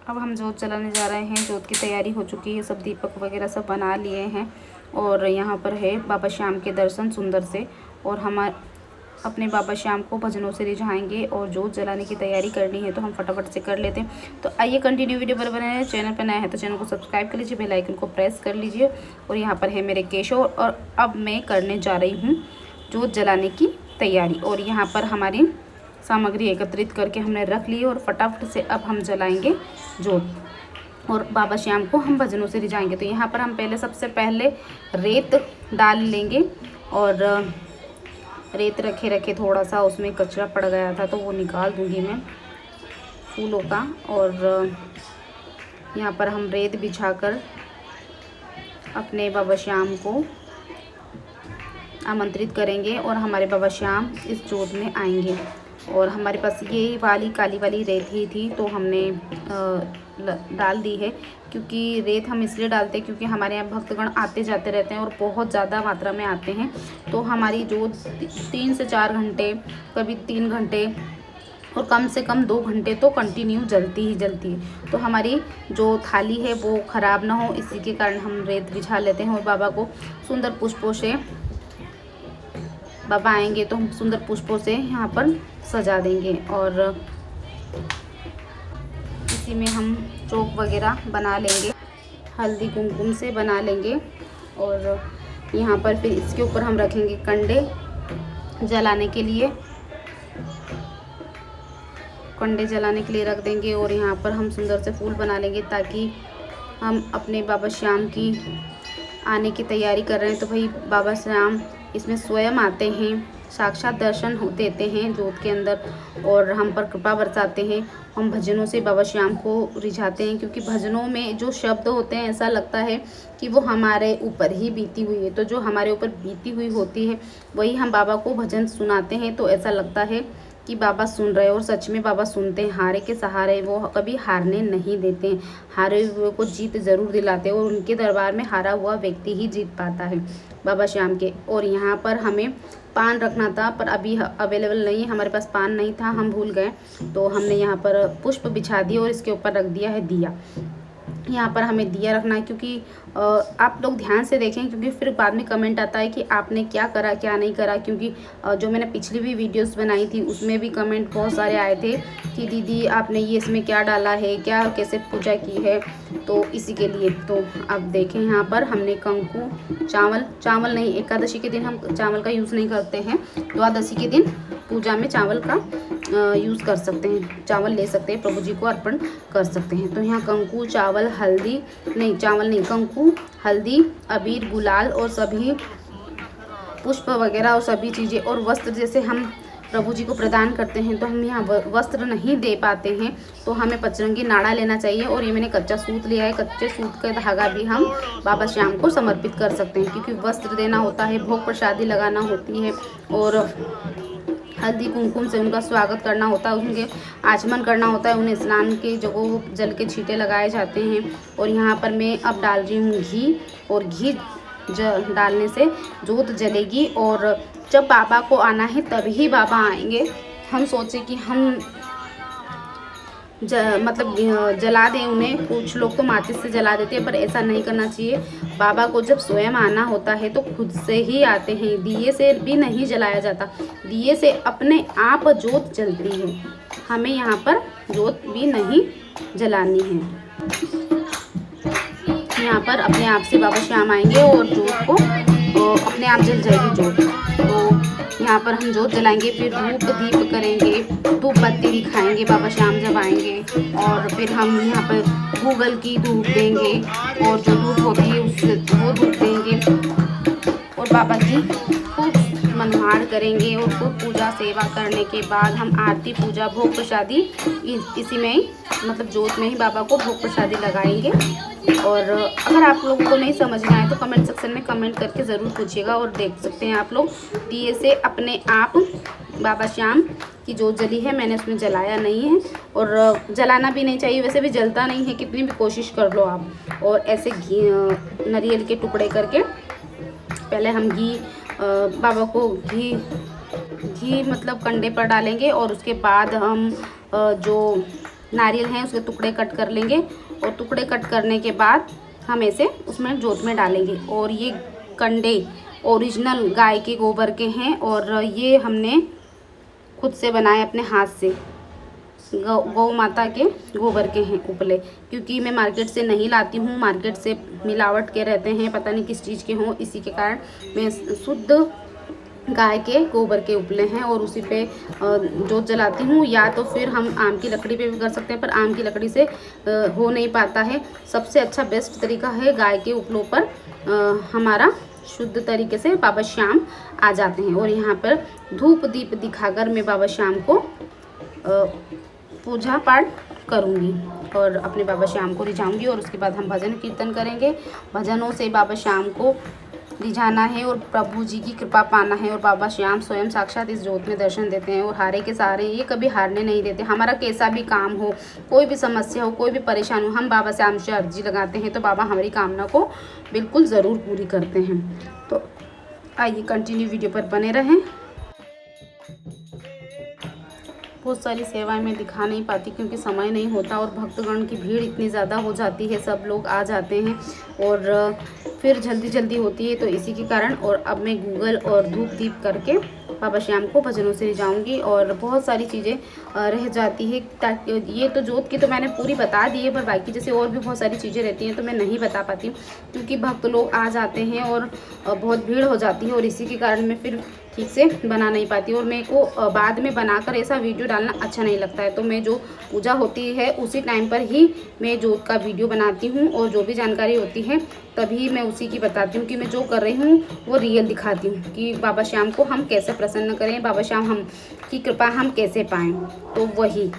अब हम जोत जलाने जा रहे हैं। जोत की तैयारी हो चुकी है, सब दीपक वगैरह सब बना लिए हैं और यहाँ पर है बाबा श्याम के दर्शन सुंदर से। और हम अपने बाबा श्याम को भजनों से रिझाएंगे और जोत जलाने की तैयारी करनी है, तो हम फटाफट से कर लेते हैं। तो आइए कंटिन्यू वीडियो पर बने हैं। चैनल पर नया है तो चैनल को सब्सक्राइब कर लीजिए, बेल आइकन को प्रेस कर लीजिए। और यहाँ पर है मेरे केशव और अब मैं करने जा रही हूँ जोत जलाने की तैयारी। और यहाँ पर हमारी सामग्री एकत्रित करके हमने रख ली और फटाफट से अब हम जलाएंगे जोत और बाबा श्याम को हम भजनों से रिझाएंगे। तो यहाँ पर हम सबसे पहले रेत डाल लेंगे और रेत रखे रखे थोड़ा सा उसमें कचरा पड़ गया था तो वो निकाल दूंगी मैं फूलों का। और यहाँ पर हम रेत बिछाकर अपने बाबा श्याम को आमंत्रित करेंगे और हमारे बाबा श्याम इस जोत में आएंगे। और हमारे पास ये वाली काली वाली रेत ही थी तो हमने डाल दी है, क्योंकि रेत हम इसलिए डालते हैं क्योंकि हमारे यहाँ भक्तगण आते जाते रहते हैं और बहुत ज़्यादा मात्रा में आते हैं। तो हमारी जोत 3 से 4 घंटे, कभी 3 घंटे और कम से कम 2 घंटे तो कंटिन्यू जलती है। तो हमारी जो थाली है वो ख़राब ना हो, इसी के कारण हम रेत बिछा लेते हैं। और बाबा को सुंदर पुष्पों से, बाबा आएंगे तो हम सुंदर पुष्पों से यहाँ पर सजा देंगे। और इसी में हम चौक वगैरह बना लेंगे, हल्दी कुमकुम से बना लेंगे। और यहाँ पर फिर इसके ऊपर हम रखेंगे कंडे जलाने के लिए, कंडे जलाने के लिए रख देंगे। और यहाँ पर हम सुंदर से फूल बना लेंगे ताकि हम अपने बाबा श्याम की आने की तैयारी कर रहे हैं। तो भाई बाबा श्याम इसमें स्वयं आते हैं, साक्षात दर्शन देते हैं जोत के अंदर और हम पर कृपा बरसाते हैं। हम भजनों से बाबा श्याम को रिझाते हैं, क्योंकि भजनों में जो शब्द होते हैं ऐसा लगता है कि वो हमारे ऊपर ही बीती हुई है। तो जो हमारे ऊपर बीती हुई होती है वही हम बाबा को भजन सुनाते हैं, तो ऐसा लगता है कि बाबा सुन रहे हैं। और सच में बाबा सुनते हैं, हारे के सहारे वो कभी हारने नहीं देते हैं, हारे हुए को जीत ज़रूर दिलाते हैं। और उनके दरबार में हारा हुआ व्यक्ति ही जीत पाता है बाबा श्याम के। और यहाँ पर हमें पान रखना था पर अभी अवेलेबल नहीं है, हमारे पास पान नहीं था, हम भूल गए। तो हमने यहाँ पर पुष्प बिछा दिए और इसके ऊपर रख दिया है दिया। यहाँ पर हमें दिया रखना है, क्योंकि आप लोग ध्यान से देखें, क्योंकि फिर बाद में कमेंट आता है कि आपने क्या करा क्या नहीं करा। क्योंकि जो मैंने पिछली भी वीडियोस बनाई थी उसमें भी कमेंट बहुत सारे आए थे कि दीदी आपने ये इसमें क्या डाला है, क्या कैसे पूजा की है, तो इसी के लिए। तो अब देखें यहाँ पर हमने कंकु, चावल नहीं, एकादशी के दिन हम चावल का यूज़ नहीं करते हैं, द्वादशी के दिन पूजा में चावल का यूज़ कर सकते हैं, चावल ले सकते हैं, प्रभु जी को अर्पण कर सकते हैं। तो यहाँ कंकु, चावल, हल्दी नहीं, चावल नहीं, कंकु, हल्दी, अबीर, गुलाल और सभी पुष्प वगैरह और सभी चीज़ें और वस्त्र जैसे हम प्रभु जी को प्रदान करते हैं। तो हम यहाँ वस्त्र नहीं दे पाते हैं तो हमें पचरंगी नाड़ा लेना चाहिए। और ये मैंने कच्चा सूत लिया है, कच्चे सूत का धागा भी हम बाबा श्याम को समर्पित कर सकते हैं, क्योंकि वस्त्र देना होता है, भोग प्रसादी लगाना होती है और हल्दी कुमकुम से उनका स्वागत करना होता है, उनके आचमन करना होता है, उन्हें स्नान के जगह जल के छींटे लगाए जाते हैं। और यहाँ पर मैं अब डाल रही हूँ घी, और घी डालने से जोत जलेगी और जब बाबा को आना है तभी बाबा आएंगे। हम सोचे कि हम मतलब जला दें उन्हें, कुछ लोग तो माचिस से जला देते हैं, पर ऐसा नहीं करना चाहिए। बाबा को जब स्वयं आना होता है तो खुद से ही आते हैं, दिए से भी नहीं जलाया जाता, दिए से अपने आप जोत जलती है, हमें यहाँ पर जोत भी नहीं जलानी है। यहाँ पर अपने आप से बाबा श्याम आएंगे और जोत को अपने आप जल जाएगी जोत। तो यहाँ पर हम जोत जलाएंगे, फिर धूप दीप करेंगे, धूप बत्ती दिखाएंगे बाबा श्याम जब आएंगे। और फिर हम यहाँ पर गूगल की धूप देंगे और जो धूप होती है उससे वो धूप देंगे और बाबा की खूब मनोहार करेंगे। और खूब पूजा सेवा करने के बाद हम आरती पूजा भोग प्रसादी इसी में ही मतलब जोत में ही बाबा को भोग प्रसादी लगाएंगे। और अगर आप लोगों को नहीं समझ में आए तो कमेंट सेक्शन में कमेंट करके ज़रूर पूछिएगा। और देख सकते हैं आप लोग दिए से अपने आप बाबा श्याम की जोत जली है, मैंने उसमें जलाया नहीं है और जलाना भी नहीं चाहिए, वैसे भी जलता नहीं है कितनी भी कोशिश कर लो आप। और ऐसे घी नारियल के टुकड़े करके पहले हम घी बाबा को घी मतलब कंडे पर डालेंगे और उसके बाद हम जो नारियल हैं उसके टुकड़े कट कर लेंगे और टुकड़े कट करने के बाद हम इसे उसमें जोत में डालेंगे। और ये कंडे ओरिजिनल गाय के गोबर के हैं और ये हमने खुद से बनाए अपने हाथ से, गौ माता के गोबर के हैं उपले, क्योंकि मैं मार्केट से नहीं लाती हूँ, मार्केट से मिलावट के रहते हैं, पता नहीं किस चीज़ के हों, इसी के कारण मैं शुद्ध गाय के गोबर के उपले हैं और उसी पे जोत जलाती हूँ। या तो फिर हम आम की लकड़ी पे भी कर सकते हैं, पर आम की लकड़ी से हो नहीं पाता है। सबसे अच्छा बेस्ट तरीका है गाय के उपलों पर हमारा शुद्ध तरीके से बाबा श्याम आ जाते हैं। और यहाँ पर धूप दीप दिखाकर मैं बाबा श्याम को पूजा पाठ करूँगी और अपने बाबा श्याम को रिझाऊँगी। और उसके बाद हम भजन कीर्तन करेंगे। भजनों से बाबा श्याम को रिझाना है और प्रभु जी की कृपा पाना है। और बाबा श्याम स्वयं साक्षात इस जोत में दर्शन देते हैं और हारे के सहारे, ये कभी हारने नहीं देते। हमारा कैसा भी काम हो, कोई भी समस्या हो, कोई भी परेशानी हो, हम बाबा श्याम से अर्जी लगाते हैं तो बाबा हमारी कामना को बिल्कुल ज़रूर पूरी करते हैं। तो आइए कंटिन्यू वीडियो पर बने रहें। बहुत सारी सेवाएं मैं दिखा नहीं पाती क्योंकि समय नहीं होता और भक्तगण की भीड़ इतनी ज़्यादा हो जाती है, सब लोग आ जाते हैं और फिर जल्दी जल्दी होती है, तो इसी के कारण। और अब मैं गूगल और धूप दीप करके बाबा श्याम को भजनों से रिझाऊँगी। और बहुत सारी चीज़ें रह जाती है, ताकि ये तो जोत की तो मैंने पूरी बता दी है, पर बाकी जैसे और भी बहुत सारी चीज़ें रहती हैं तो मैं नहीं बता पाती क्योंकि भक्त लोग आ जाते हैं और बहुत भीड़ हो जाती है और इसी के कारण मैं फिर ठीक से बना नहीं पाती। और मेरे को बाद में बनाकर ऐसा वीडियो डालना अच्छा नहीं लगता है, तो मैं जो पूजा होती है उसी टाइम पर ही मैं जोत का वीडियो बनाती हूँ और जो भी जानकारी होती है तभी मैं उसी की बताती हूँ कि मैं जो कर रही हूँ वो रियल दिखाती हूँ कि बाबा श्याम को हम कैसे प्रसन्न करें, बाबा श्याम हम की कृपा हम कैसे पाएँ। तो वही